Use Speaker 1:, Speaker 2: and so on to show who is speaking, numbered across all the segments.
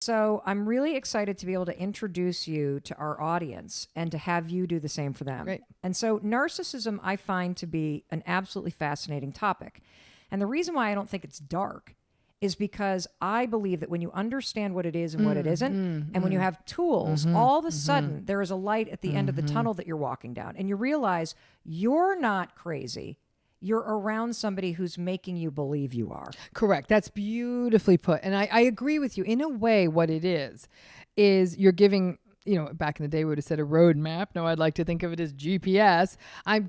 Speaker 1: So I'm really excited to be able to introduce you to our audience and to have you do the same for them.
Speaker 2: Great.
Speaker 1: And so narcissism I find to be an absolutely fascinating topic. And the reason why I don't think it's dark is because I believe that when you understand what it is and what it isn't, and when you have tools, all of a sudden there is a light at the end of the tunnel that you're walking down. And you realize you're not crazy. You're around somebody who's making you believe you are.
Speaker 2: Correct. That's beautifully put. And I agree with you. In a way, what it is you're giving, back in the day we would have said a road map. No, I'd like to think of it as GPS. I'm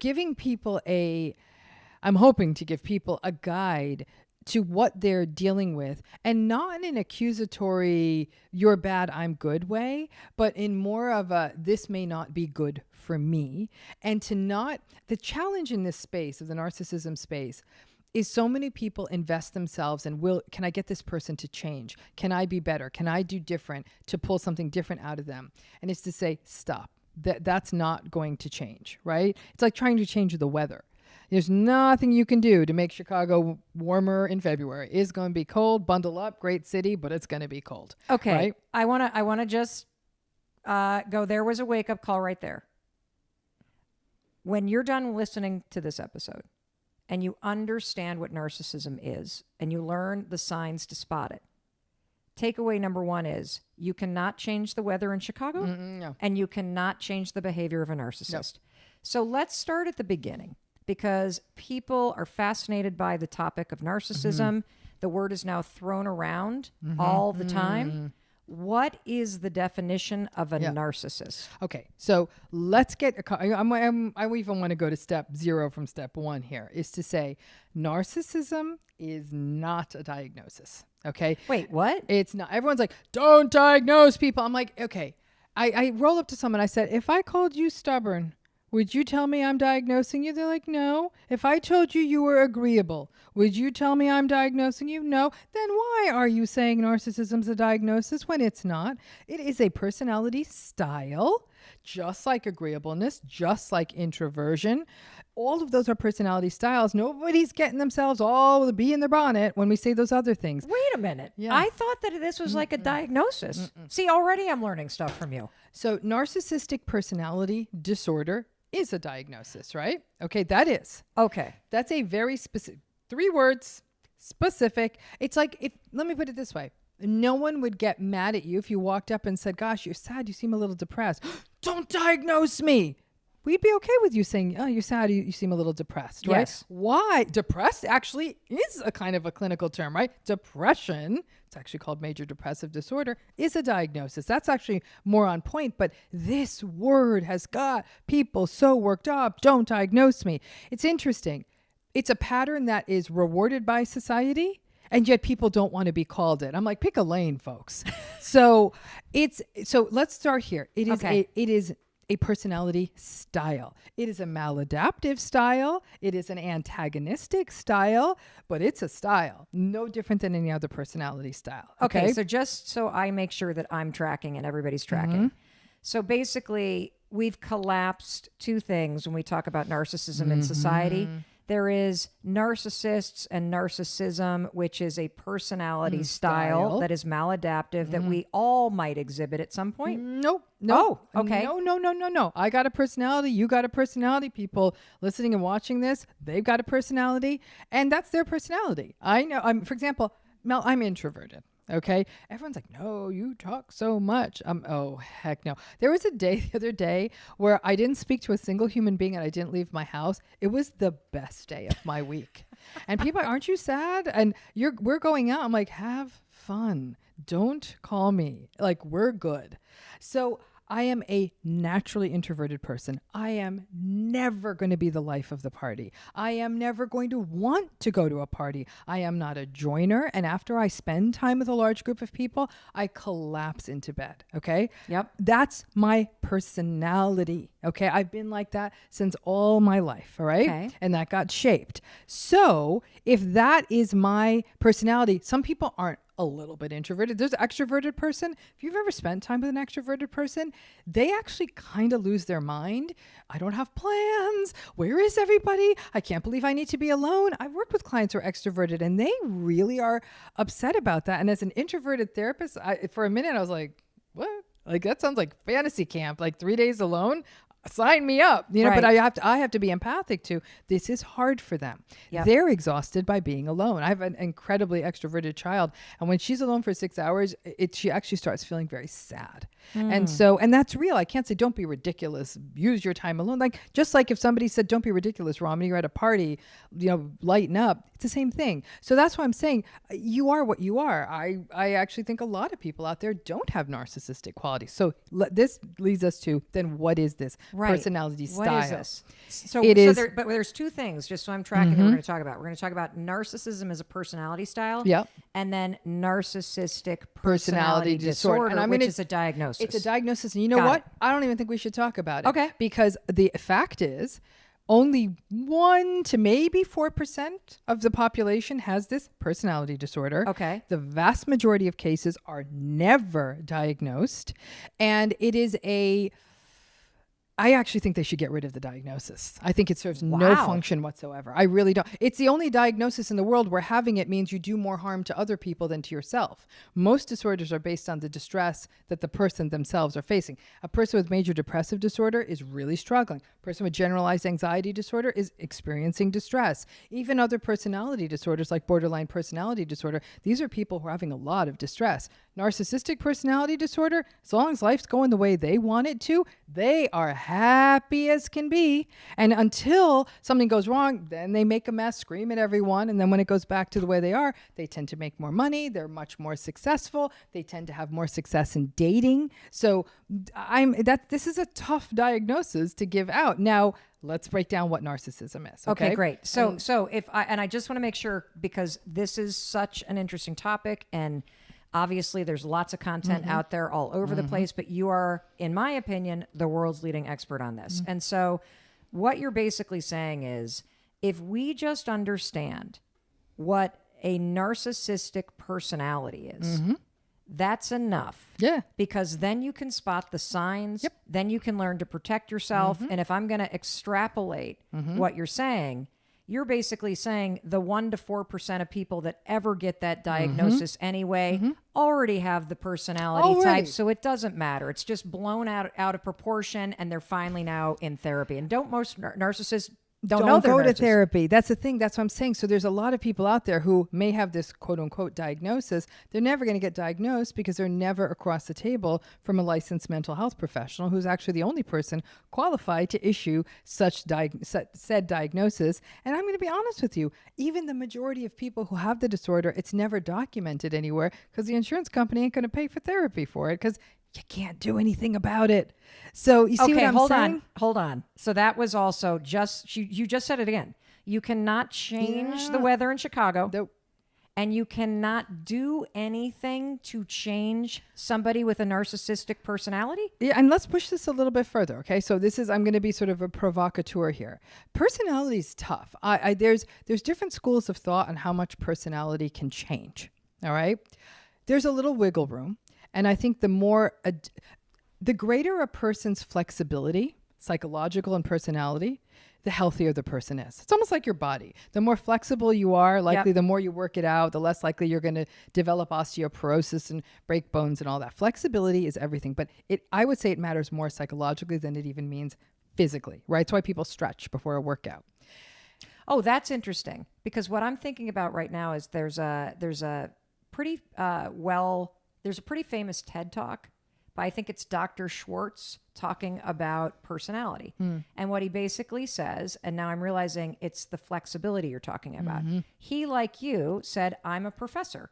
Speaker 2: hoping to give people a guide to what they're dealing with, and not in an accusatory, you're bad, I'm good way, but in more of a, this may not be good for me. And the challenge in this space, of the narcissism space, is so many people invest themselves in, can I get this person to change? Can I be better? Can I do different to pull something different out of them? And it's to say, stop. That's not going to change, right? It's like trying to change the weather. There's nothing you can do to make Chicago warmer in February. It's going to be cold. Bundle up. Great city, but it's going to be cold.
Speaker 1: Okay.
Speaker 2: Right?
Speaker 1: I want to just go, there was a wake-up call right there. When you're done listening to this episode and you understand what narcissism is and you learn the signs to spot it, takeaway number one is you cannot change the weather in Chicago,
Speaker 2: No.
Speaker 1: and you cannot change the behavior of a narcissist.
Speaker 2: No.
Speaker 1: So let's start at the beginning, because people are fascinated by the topic of narcissism. The word is now thrown around all the time. What is the definition of a narcissist?
Speaker 2: Okay, so let's get I even want to go to step 0 from step 1 here, is to say narcissism is not a diagnosis. Okay.
Speaker 1: Wait, what?
Speaker 2: It's not. Everyone's like, don't diagnose people. I'm like, okay. I roll up to someone. I said, if I called you stubborn, would you tell me I'm diagnosing you? They're like, no. If I told you you were agreeable, would you tell me I'm diagnosing you? No. Then why are you saying narcissism's a diagnosis when it's not? It is a personality style, just like agreeableness, just like introversion. All of those are personality styles. Nobody's getting themselves all the bee in their bonnet when we say those other things.
Speaker 1: Wait a minute.
Speaker 2: Yeah.
Speaker 1: I thought that this was like a diagnosis. See, already I'm learning stuff from you.
Speaker 2: So narcissistic personality disorder is a diagnosis, right? Okay, that is.
Speaker 1: Okay.
Speaker 2: That's a very specific, 3 words, specific. It's like, let me put it this way. No one would get mad at you if you walked up and said, gosh, you're sad. You seem a little depressed. Don't diagnose me. We'd be okay with you saying, oh, you're sad. You seem a little depressed, right?
Speaker 1: Yes.
Speaker 2: Why? Depressed actually is a kind of a clinical term, right? Depression, it's actually called major depressive disorder, is a diagnosis. That's actually more on point. But this word has got people so worked up. Don't diagnose me. It's interesting. It's a pattern that is rewarded by society, and yet people don't want to be called it. I'm like, pick a lane, folks. So let's start here. It is a personality style. It is a maladaptive style. It is an antagonistic style, but it's a style, no different than any other personality style.
Speaker 1: Okay, so just so I make sure that I'm tracking and everybody's tracking. So basically, we've collapsed 2 things when we talk about narcissism in society. There is narcissists and narcissism, which is a personality style that is maladaptive that we all might exhibit at some point.
Speaker 2: Nope.
Speaker 1: Oh, okay.
Speaker 2: No. I got a personality. You got a personality. People listening and watching this, they've got a personality, and that's their personality. I know. For example, Mel, I'm introverted. Okay. Everyone's like, no, you talk so much. Oh, heck no. There was a day the other day where I didn't speak to a single human being and I didn't leave my house. It was the best day of my week. And people are like, aren't you sad? And we're going out. I'm like, have fun. Don't call me. Like, we're good. So I am a naturally introverted person. I am never going to be the life of the party. I am never going to want to go to a party. I am not a joiner. And after I spend time with a large group of people, I collapse into bed. Okay.
Speaker 1: Yep.
Speaker 2: That's my personality. Okay. I've been like that since all my life. All right.
Speaker 1: Okay.
Speaker 2: And that got shaped. So if that is my personality, some people aren't a little bit introverted. There's an extroverted person. If you've ever spent time with an extroverted person, they actually kind of lose their mind. I don't have plans. Where is everybody? I can't believe I need to be alone. I've worked with clients who are extroverted and they really are upset about that. And as an introverted therapist, for a minute I was like, what? Like that sounds like fantasy camp, like 3 days alone. Sign me up, you know,
Speaker 1: Right.
Speaker 2: but I have to be empathic to this is hard for them.
Speaker 1: Yep.
Speaker 2: They're exhausted by being alone. I have an incredibly extroverted child. And when she's alone for 6 hours, she actually starts feeling very sad. And that's real. I can't say, don't be ridiculous. Use your time alone. Like, just like if somebody said, don't be ridiculous, Romney, you're at a party, you know, lighten up. It's the same thing. So that's why I'm saying you are what you are. I actually think a lot of people out there don't have narcissistic qualities. So this leads us to, then what is this?
Speaker 1: Right.
Speaker 2: Personality style.
Speaker 1: What is this? So,
Speaker 2: It is-
Speaker 1: but there's two things, just so I'm tracking that we're going to talk about. We're going to talk about narcissism as a personality style.
Speaker 2: Yep.
Speaker 1: And then narcissistic
Speaker 2: Personality
Speaker 1: personality
Speaker 2: disorder.
Speaker 1: disorder,
Speaker 2: And
Speaker 1: which is a diagnosis.
Speaker 2: It's a diagnosis. And you know
Speaker 1: Got
Speaker 2: what?
Speaker 1: it.
Speaker 2: I don't even think we should talk about it.
Speaker 1: Okay.
Speaker 2: Because the fact is, only 1 to maybe 4% of the population has this personality disorder.
Speaker 1: Okay.
Speaker 2: The vast majority of cases are never diagnosed. And it is I actually think they should get rid of the diagnosis. I think it serves no
Speaker 1: Wow.
Speaker 2: function whatsoever. I really don't. It's the only diagnosis in the world where having it means you do more harm to other people than to yourself. Most disorders are based on the distress that the person themselves are facing. A person with major depressive disorder is really struggling. A person with generalized anxiety disorder is experiencing distress. Even other personality disorders like borderline personality disorder, these are people who are having a lot of distress. Narcissistic personality disorder, as long as life's going the way they want it to, they are happy as can be. And until something goes wrong, then they make a mess, scream at everyone. And then when it goes back to the way they are, they tend to make more money. They're much more successful. They tend to have more success in dating. So this is a tough diagnosis to give out. Now, let's break down what narcissism is.
Speaker 1: Okay, great. So I just want to make sure, because this is such an interesting topic, and obviously there's lots of content out there all over the place, but you are, in my opinion, the world's leading expert on this. And so what you're basically saying is, if we just understand what a narcissistic personality is, that's enough.
Speaker 2: Yeah.
Speaker 1: Because then you can spot the signs, then you can learn to protect yourself. And if I'm going to extrapolate what you're saying, you're basically saying the 1 to 4% of people that ever get that diagnosis anyway already have the personality type. So it doesn't matter. It's just blown out of proportion, and they're finally now in therapy. And don't most narcissists don't know they're
Speaker 2: go to
Speaker 1: narcissists.
Speaker 2: therapy. That's the thing. That's what I'm saying. So there's a lot of people out there who may have this quote unquote diagnosis. They're never going to get diagnosed because they're never across the table from a licensed mental health professional who's actually the only person qualified to issue such said diagnosis. And I'm going to be honest with you, even the majority of people who have the disorder, it's never documented anywhere because the insurance company ain't going to pay for therapy for it because you can't do anything about it. So you see what I'm saying?
Speaker 1: Hold on. So that was also you just said it again. You cannot change the weather in Chicago.
Speaker 2: Nope.
Speaker 1: And you cannot do anything to change somebody with a narcissistic personality?
Speaker 2: Yeah, and let's push this a little bit further, okay? So I'm going to be sort of a provocateur here. Personality is tough. There's different schools of thought on how much personality can change, all right? There's a little wiggle room. And I think the greater a person's flexibility, psychological and personality, the healthier the person is. It's almost like your body. The more flexible you are, likely the more you work it out, the less likely you're going to develop osteoporosis and break bones and all that. Flexibility is everything. But I would say it matters more psychologically than it even means physically, right? That's why people stretch before a workout.
Speaker 1: Oh, that's interesting. Because what I'm thinking about right now is there's a pretty famous TED Talk by, I think it's Dr. Schwartz, talking about personality. And what he basically says, and now I'm realizing it's the flexibility you're talking about. He, like you, said, I'm a professor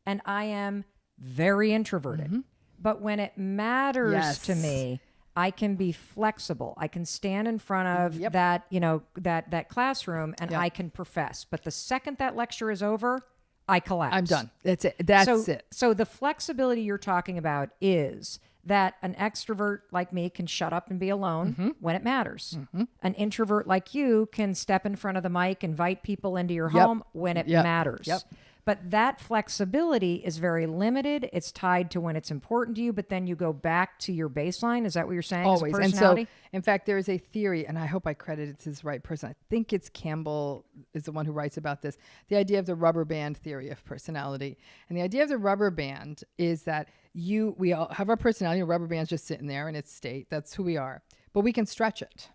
Speaker 1: and I am very introverted. But when it matters to me, I can be flexible. I can stand in front of that classroom and I can profess. But the second that lecture is over, I collapse.
Speaker 2: I'm done. That's it. That's it.
Speaker 1: So the flexibility you're talking about is that an extrovert like me can shut up and be alone when it matters. An introvert like you can step in front of the mic, invite people into your home when it matters. But that flexibility is very limited. It's tied to when it's important to you, but then you go back to your baseline. Is that what you're saying?
Speaker 2: Always.
Speaker 1: As a
Speaker 2: And so,
Speaker 1: personality?
Speaker 2: in fact, there is a theory, and I hope I credit it to the right person. I think it's Campbell is the one who writes about this. The idea of the rubber band theory of personality. And the idea of the rubber band is that we all have our personality, and rubber band's just sitting there in its state. That's who we are. But we can stretch it.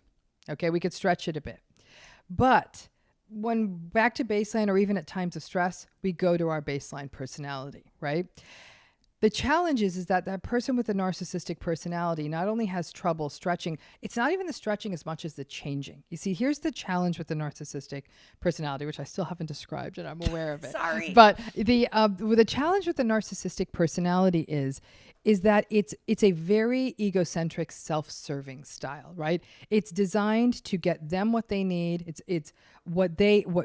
Speaker 2: Okay, we could stretch it a bit. But when back to baseline or even at times of stress, we go to our baseline personality, right? The challenge is that that person with a narcissistic personality not only has trouble stretching, it's not even the stretching as much as the changing. You see, here's the challenge with the narcissistic personality, which I still haven't described and I'm aware of it.
Speaker 1: Sorry.
Speaker 2: But the challenge with the narcissistic personality is that it's a very egocentric, self-serving style, right? It's designed to get them what they need. It's what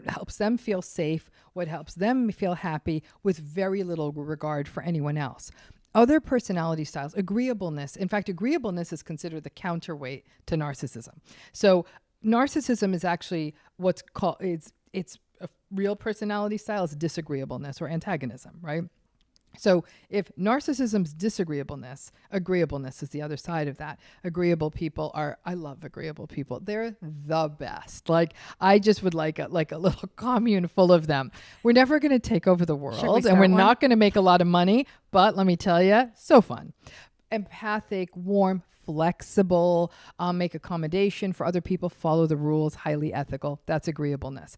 Speaker 2: helps them feel safe, what helps them feel happy, with very little regard for anyone else. Other personality styles, agreeableness. In fact, agreeableness is considered the counterweight to narcissism. So narcissism is actually what's called, it's a real personality style is disagreeableness or antagonism, right? So if narcissism's disagreeableness, agreeableness is the other side of that. Agreeable people I love agreeable people. They're the best. Like, I just would like a little commune full of them. We're never going to take over the world and we're not going to make a lot of money, but let me tell you, so fun. Empathic, warm, flexible, make accommodation for other people, follow the rules, highly ethical. That's agreeableness.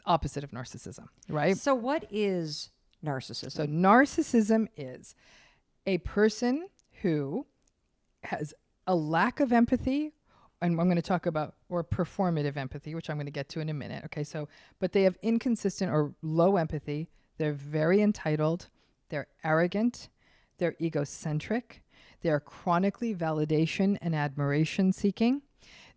Speaker 2: Opposite of narcissism, right?
Speaker 1: So what is narcissism?
Speaker 2: So narcissism is a person who has a lack of empathy, and I'm going to talk about, or performative empathy, which I'm going to get to in a minute. Okay, so, but they have inconsistent or low empathy. They're very entitled. They're arrogant. They're egocentric. They're chronically validation and admiration seeking.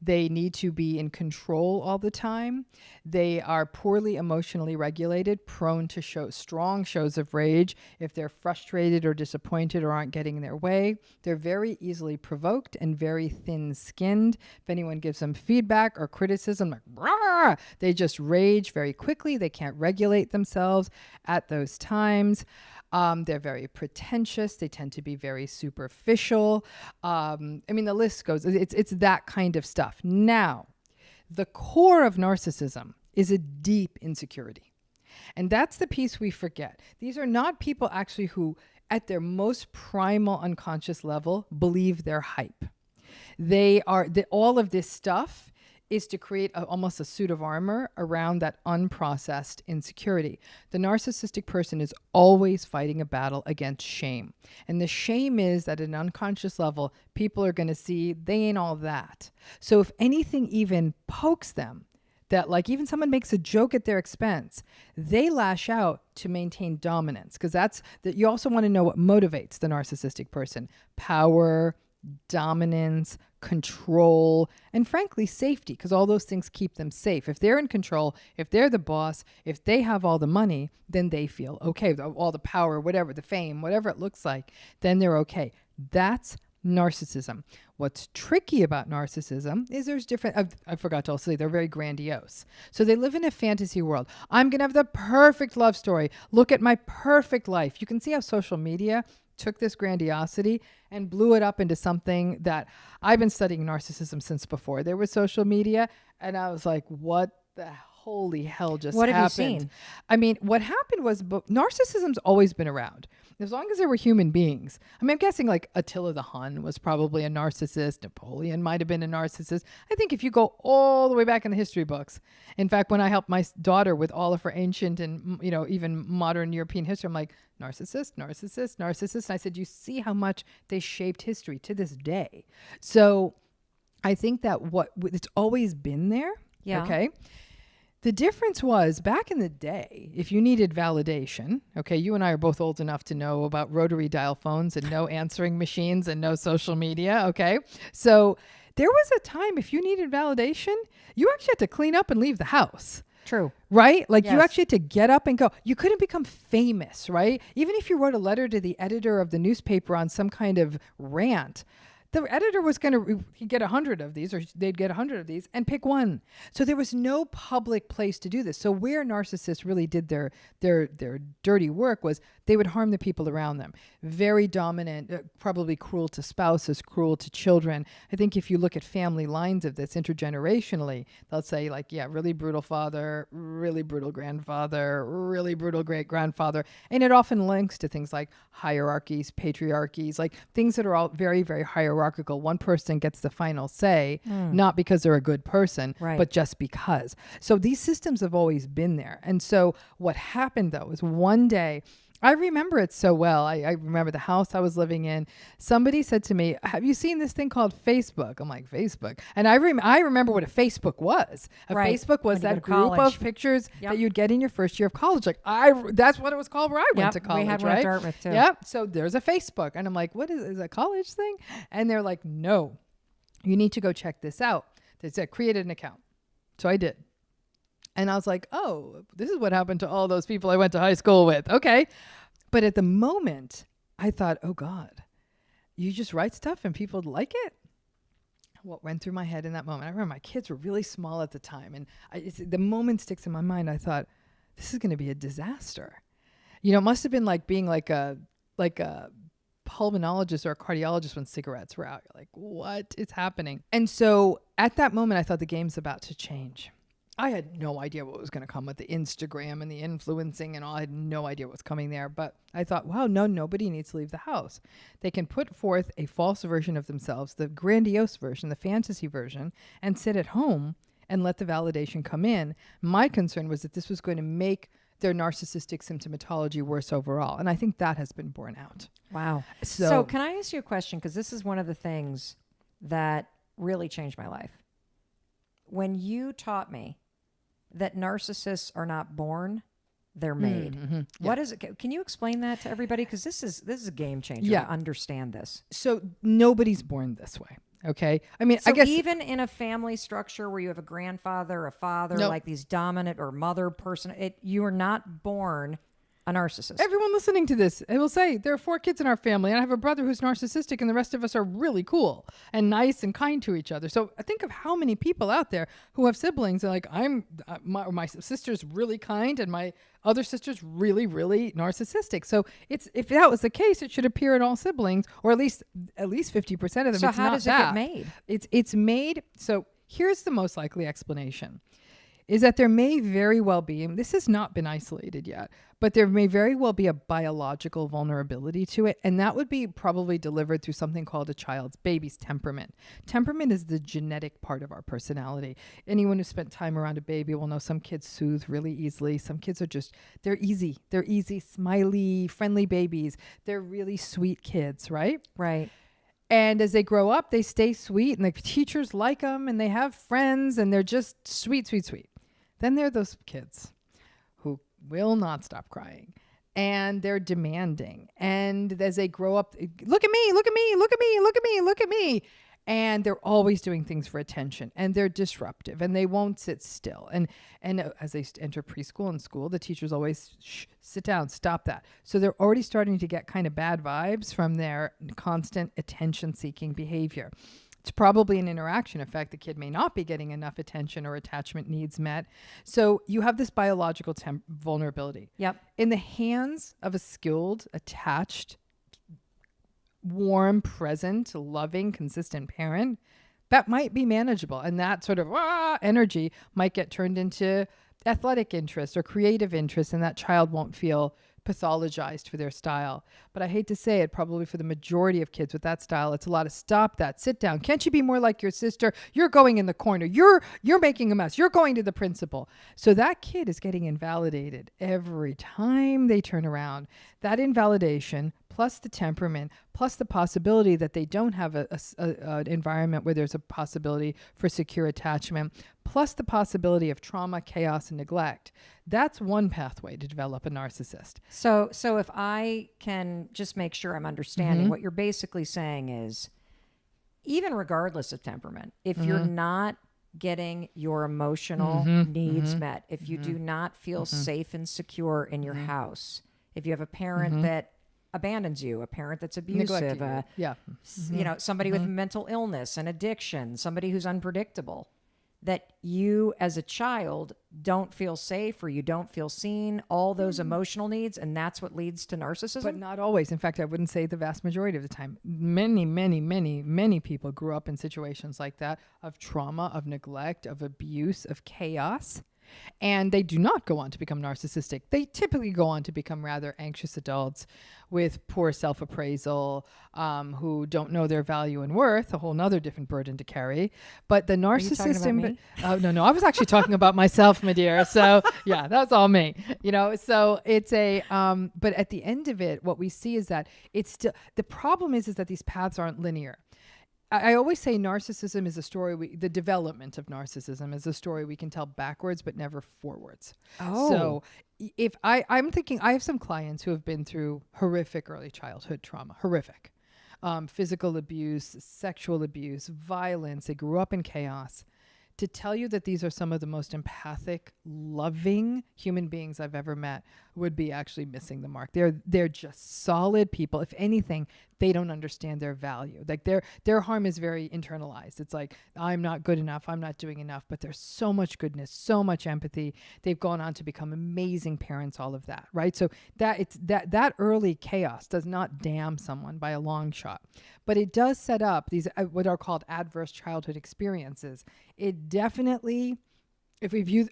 Speaker 2: They need to be in control all the time. They are poorly emotionally regulated, prone to show strong shows of rage if they're frustrated or disappointed or aren't getting their way. They're very easily provoked and very thin-skinned. If anyone gives them feedback or criticism, like, rah, they just rage very quickly. They can't regulate themselves at those times. They're very pretentious. They tend to be very superficial. I mean, the list goes, it's that kind of stuff. Now, the core of narcissism is a deep insecurity. And that's the piece we forget. These are not people actually who, at their most primal unconscious level, believe they're hype. All of this stuff is to create almost a suit of armor around that unprocessed insecurity. The narcissistic person is always fighting a battle against shame. And the shame is that at an unconscious level, people are going to see they ain't all that. So if anything even pokes them, that like even someone makes a joke at their expense, they lash out to maintain dominance. Because you also want to know what motivates the narcissistic person. Power, dominance, control, and frankly, safety, because all those things keep them safe. If they're in control, if they're the boss, if they have all the money, then they feel okay. All the power, whatever, the fame, whatever it looks like, then they're okay. That's narcissism. What's tricky about narcissism is there's different, I forgot to also say, they're very grandiose. So they live in a fantasy world. I'm going to have the perfect love story. Look at my perfect life. You can see how social media took this grandiosity and blew it up into something that I've been studying narcissism since before there was social media. And I was like, what the holy hell just happened?
Speaker 1: What have you seen?
Speaker 2: I mean, what happened was narcissism's always been around. As long as there were human beings. I mean, I'm guessing like Attila the Hun was probably a narcissist. Napoleon might have been a narcissist. I think if you go all the way back in the history books, in fact, when I helped my daughter with all of her ancient and, even modern European history, I'm like, narcissist. And I said, you see how much they shaped history to this day. So I think that it's always been there.
Speaker 1: Yeah.
Speaker 2: Okay. The difference was back in the day, if you needed validation, okay, you and I are both old enough to know about rotary dial phones and no answering machines and no social media, okay? So there was a time if you needed validation, you actually had to clean up and leave the house.
Speaker 1: True.
Speaker 2: Right? Like
Speaker 1: Yes.
Speaker 2: you actually had to get up and go. You couldn't become famous, right? Even if you wrote a letter to the editor of the newspaper on some kind of rant, The editor was going to get 100 of these, or they'd get 100 of these and pick one. So there was no public place to do this. So where narcissists really did their dirty work was they would harm the people around them. Very dominant, probably cruel to spouses, cruel to children. I think if you look at family lines of this intergenerationally, they'll say like, yeah, really brutal father, really brutal grandfather, really brutal great grandfather. And it often links to things like hierarchies, patriarchies, like things that are all very, very hierarchical. One person gets the final say, not because they're a good person, but just because. So these systems have always been there. And so what happened though is one day, I remember it so well. I remember the house I was living in. Somebody said to me, have you seen this thing called Facebook? I'm like, Facebook? And I remember what a Facebook was. Facebook was that group of pictures that you'd get in your first year of college. Like that's what it was called where I went to college,
Speaker 1: we had
Speaker 2: right?
Speaker 1: one at Dartmouth too.
Speaker 2: Yep. So there's a Facebook. And I'm like, what is a college thing? And they're like, no, you need to go check this out. They said, create an account. So I did. And I was like, oh, this is what happened to all those people I went to high school with. Okay. But at the moment, I thought, oh, God, you just write stuff and people like it? What went through my head in that moment? I remember my kids were really small at the time. And the moment sticks in my mind. I thought, this is going to be a disaster. You know, it must have been like being like a pulmonologist or a cardiologist when cigarettes were out. You're like, what is happening? And so at that moment, I thought the game's about to change. I had no idea what was going to come with the Instagram and the influencing and all. I had no idea what was coming there. But I thought, wow, nobody needs to leave the house. They can put forth a false version of themselves, the grandiose version, the fantasy version, and sit at home and let the validation come in. My concern was that this was going to make their narcissistic symptomatology worse overall. And I think that has been borne out.
Speaker 1: Wow. So can I ask you a question? Because this is one of the things that really changed my life. When you taught me that narcissists are not born, they're made.
Speaker 2: Mm-hmm.
Speaker 1: What is it? Can you explain that to everybody? Because this is a game changer to understand this.
Speaker 2: So nobody's born this way. Okay. I mean,
Speaker 1: so
Speaker 2: I guess
Speaker 1: even in a family structure where you have a grandfather, a father, like these dominant or mother person, you are not born a narcissist.
Speaker 2: Everyone listening to this, I will say there are 4 kids in our family, and I have a brother who's narcissistic, and the rest of us are really cool and nice and kind to each other. So I think of how many people out there who have siblings and like my sister's really kind and my other sister's really, really narcissistic. So if that was the case, it should appear in all siblings, or at least 50% of them.
Speaker 1: So how does it get made?
Speaker 2: It's made. So here's the most likely explanation. Is that there may very well be, and this has not been isolated yet, but there may very well be a biological vulnerability to it. And that would be probably delivered through something called a baby's temperament. Temperament is the genetic part of our personality. Anyone who spent time around a baby will know some kids soothe really easily. Some kids are they're easy. They're easy, smiley, friendly babies. They're really sweet kids, right?
Speaker 1: Right.
Speaker 2: And as they grow up, they stay sweet, and the teachers like them, and they have friends, and they're just sweet, sweet, sweet. Then there are those kids who will not stop crying, and they're demanding. And as they grow up, look at me, look at me, look at me, look at me, look at me. And they're always doing things for attention, and they're disruptive, and they won't sit still. And as they enter preschool and school, the teachers always, sit down, stop that. So they're already starting to get kind of bad vibes from their constant attention-seeking behavior. It's probably an interaction effect. The kid may not be getting enough attention or attachment needs met. So you have this biological vulnerability.
Speaker 1: Yep.
Speaker 2: In the hands of a skilled, attached, warm, present, loving, consistent parent, that might be manageable. And that sort of energy might get turned into athletic interest or creative interest, and that child won't feel pathologized for their style. But I hate to say it, probably for the majority of kids with that style, it's a lot of stop that, sit down. Can't you be more like your sister? You're going in the corner. You're making a mess. You're going to the principal. So that kid is getting invalidated every time they turn around. That invalidation plus the temperament, plus the possibility that they don't have an environment where there's a possibility for secure attachment, plus the possibility of trauma, chaos, and neglect. That's one pathway to develop a narcissist.
Speaker 1: So if I can just make sure I'm understanding, what you're basically saying is, even regardless of temperament, if you're not getting your emotional needs met, if you do not feel safe and secure in your house, if you have a parent that abandons you, a parent that's abusive,
Speaker 2: Yeah.
Speaker 1: you know, somebody with mental illness and addiction, somebody who's unpredictable, that you as a child don't feel safe or you don't feel seen, all those emotional needs, and that's what leads to narcissism?
Speaker 2: But not always. In fact, I wouldn't say the vast majority of the time. Many people grew up in situations like that, of trauma, of neglect, of abuse, of chaos. And they do not go on to become narcissistic. They typically go on to become rather anxious adults with poor self-appraisal, who don't know their value and worth, a whole nother different burden to carry. But the narcissist... No, I was actually talking about myself, my dear. So yeah, that's all me. You know, so it's a... but at the end of it, what we see is that it's still... The problem is that these paths aren't linear. I always say narcissism is a story, the development of narcissism is a story we can tell backwards, but never forwards.
Speaker 1: Oh.
Speaker 2: So if I'm thinking, I have some clients who have been through horrific early childhood trauma, horrific, physical abuse, sexual abuse, violence. They grew up in chaos. To tell you that these are some of the most empathic, loving human beings I've ever met would be actually missing the mark. They're just solid people. If anything, they don't understand their value. Like their harm is very internalized. It's like, I'm not good enough, I'm not doing enough, but there's so much goodness, so much empathy. They've gone on to become amazing parents, all of that, right? So that early chaos does not damn someone by a long shot, but it does set up these what are called adverse childhood experiences. It definitely, if we view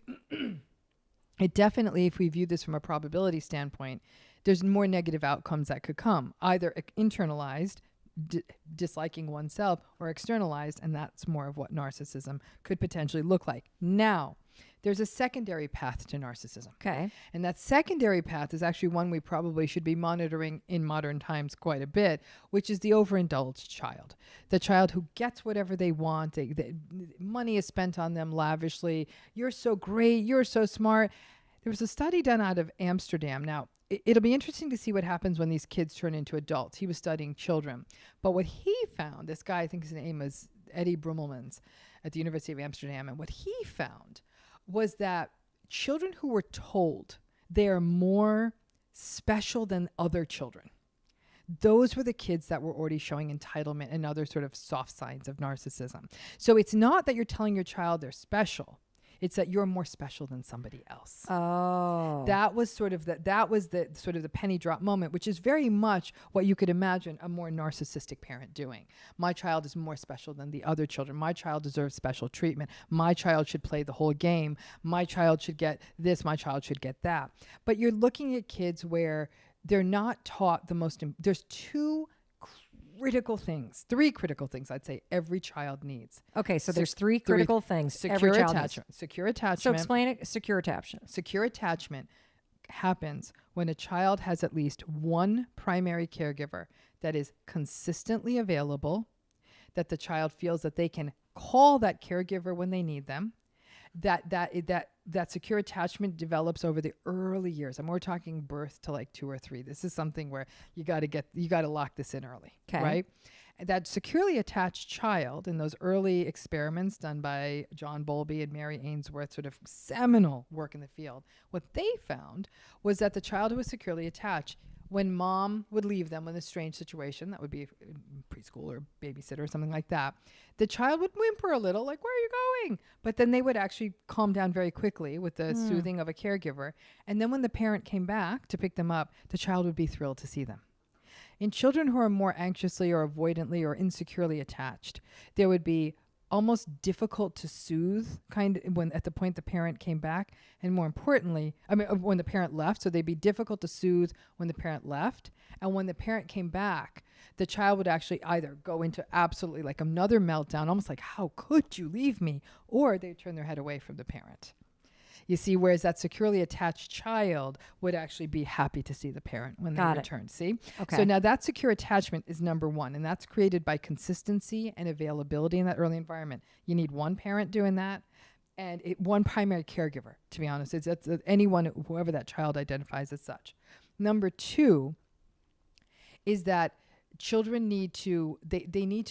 Speaker 2: this from a probability standpoint, there's more negative outcomes that could come, either internalized, disliking oneself, or externalized, and that's more of what narcissism could potentially look like. Now, there's a secondary path to narcissism.
Speaker 1: Okay.
Speaker 2: And that secondary path is actually one we probably should be monitoring in modern times quite a bit, which is the overindulged child. The child who gets whatever they want. Money is spent on them lavishly. You're so great. You're so smart. There was a study done out of Amsterdam. Now, it'll be interesting to see what happens when these kids turn into adults. He was studying children. But what he found, this guy, I think his name was Eddie Brummelmans at the University of Amsterdam, and what he found was that children who were told they are more special than other children, those were the kids that were already showing entitlement and other sort of soft signs of narcissism. So it's not that you're telling your child they're special. It's that you're more special than somebody else.
Speaker 1: Oh.
Speaker 2: That was the sort of the penny drop moment, which is very much what you could imagine a more narcissistic parent doing. My child is more special than the other children. My child deserves special treatment. My child should play the whole game. My child should get this. My child should get that. But you're looking at kids where they're not taught there's three critical things I'd say every child needs.
Speaker 1: Okay, so there's three critical things every child needs.
Speaker 2: Secure attachment.
Speaker 1: So explain it. Secure attachment.
Speaker 2: Secure attachment happens when a child has at least one primary caregiver that is consistently available, that the child feels that they can call that caregiver when they need them, that secure attachment develops over the early years. And we're talking birth to like 2 or 3. This is something where you got to lock this in early, right? That securely attached child in those early experiments done by John Bowlby and Mary Ainsworth, sort of seminal work in the field, what they found was that the child who was securely attached, when mom would leave them in a strange situation, that would be preschool or babysitter or something like that, the child would whimper a little, like, where are you going? But then they would actually calm down very quickly with the soothing of a caregiver. And then when the parent came back to pick them up, the child would be thrilled to see them. In children who are more anxiously or avoidantly or insecurely attached, there would be almost difficult to soothe when at the point the parent came back, and more importantly, when the parent left. So they'd be difficult to soothe when the parent left, and when the parent came back, the child would actually either go into absolutely like another meltdown, almost like, how could you leave me? Or they'd turn their head away from the parent. You see, whereas that securely attached child would actually be happy to see the parent when they return. See?
Speaker 1: Okay.
Speaker 2: So now that secure attachment is number one, and that's created by consistency and availability in that early environment. You need one parent doing that and one primary caregiver, to be honest. It's anyone, whoever that child identifies as such. Number two is that children need to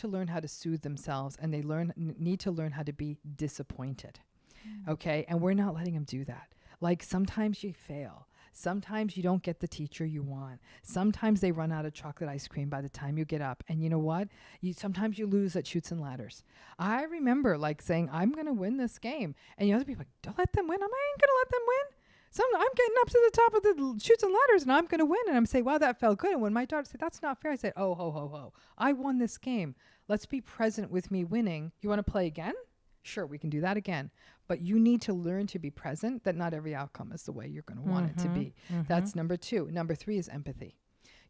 Speaker 2: learn how to soothe themselves, and they need to learn how to be disappointed. Okay. And we're not letting them do that. Like sometimes you fail. Sometimes you don't get the teacher you want. Sometimes they run out of chocolate ice cream by the time you get up. And you know what? Sometimes you lose at Chutes and Ladders. I remember like saying, I'm going to win this game. And the other people are like, don't let them win. I ain't going to let them win. I'm getting up to the top of the Chutes and Ladders and I'm going to win. And I'm saying, wow, that felt good. And when my daughter said, that's not fair, I said, oh, ho, ho, ho. I won this game. Let's be present with me winning. You want to play again? Sure, we can do that again. But you need to learn to be present, that not every outcome is the way you're going to want it to be. That's number 2. Number 3 is empathy.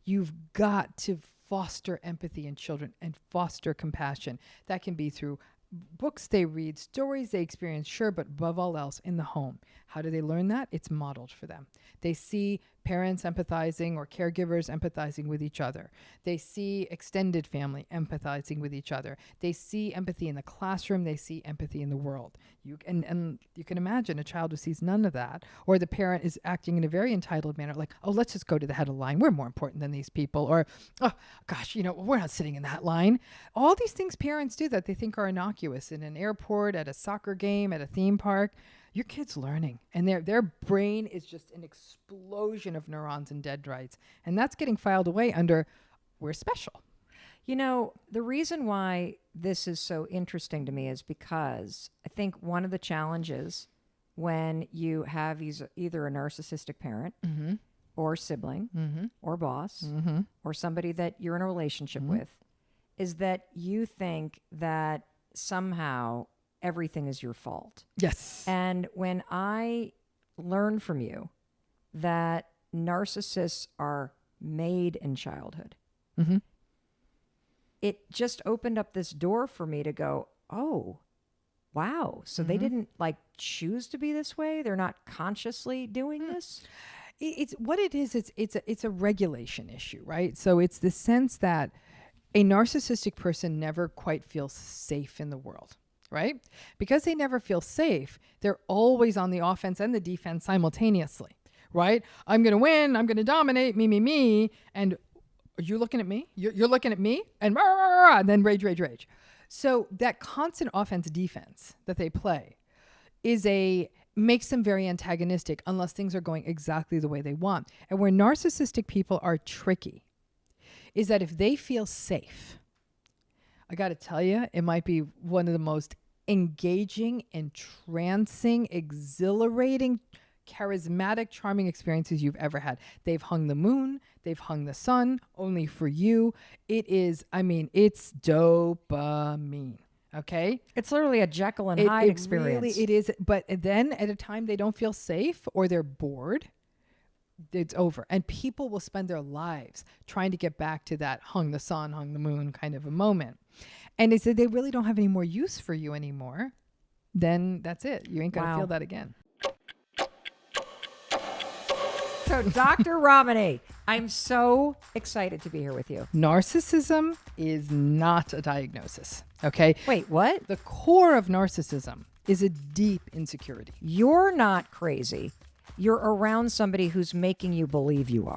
Speaker 2: You've got to foster empathy in children and foster compassion. That can be through books they read, stories they experience, sure, but above all else, in the home. How do they learn that? It's modeled for them. They see parents empathizing or caregivers empathizing with each other. They see extended family empathizing with each other. They see empathy in the classroom. They see empathy in the world. And you can imagine a child who sees none of that, or the parent is acting in a very entitled manner, like, oh, let's just go to the head of the line. We're more important than these people. Or, oh, gosh, we're not sitting in that line. All these things parents do that they think are innocuous in an airport, at a soccer game, at a theme park. Your kid's learning, and their brain is just an explosion of neurons and dendrites, and that's getting filed away under we're special.
Speaker 1: The reason why this is so interesting to me is because I think one of the challenges when you have either a narcissistic parent or sibling or boss or somebody that you're in a relationship with is that you think that somehow everything is your fault.
Speaker 2: Yes.
Speaker 1: And when I learned from you that narcissists are made in childhood, it just opened up this door for me to go, oh, wow. So they didn't choose to be this way. They're not consciously doing this.
Speaker 2: It's what it is. It's a regulation issue, right? So it's the sense that a narcissistic person never quite feels safe in the world. Right? Because they never feel safe, they're always on the offense and the defense simultaneously, right? I'm going to win. I'm going to dominate. Me. And are you looking at me? You're looking at me? And then rage. So that constant offense defense that they play makes them very antagonistic unless things are going exactly the way they want. And where narcissistic people are tricky is that if they feel safe, I got to tell you, it might be one of the most engaging, entrancing, exhilarating, charismatic, charming experiences you've ever had. They've hung the moon. They've hung the sun only for you. It's dopamine. Okay?
Speaker 1: It's literally a Jekyll and Hyde experience.
Speaker 2: Really, it is. But then at a time they don't feel safe or they're bored, it's over. And people will spend their lives trying to get back to that hung the sun, hung the moon kind of a moment. And they said they really don't have any more use for you anymore. Then that's it. You ain't going to feel that again.
Speaker 1: So Dr. Ramani, I'm so excited to be here with you.
Speaker 2: Narcissism is not a diagnosis. Okay.
Speaker 1: Wait, what?
Speaker 2: The core of narcissism is a deep insecurity.
Speaker 1: You're not crazy. You're around somebody who's making you believe you are.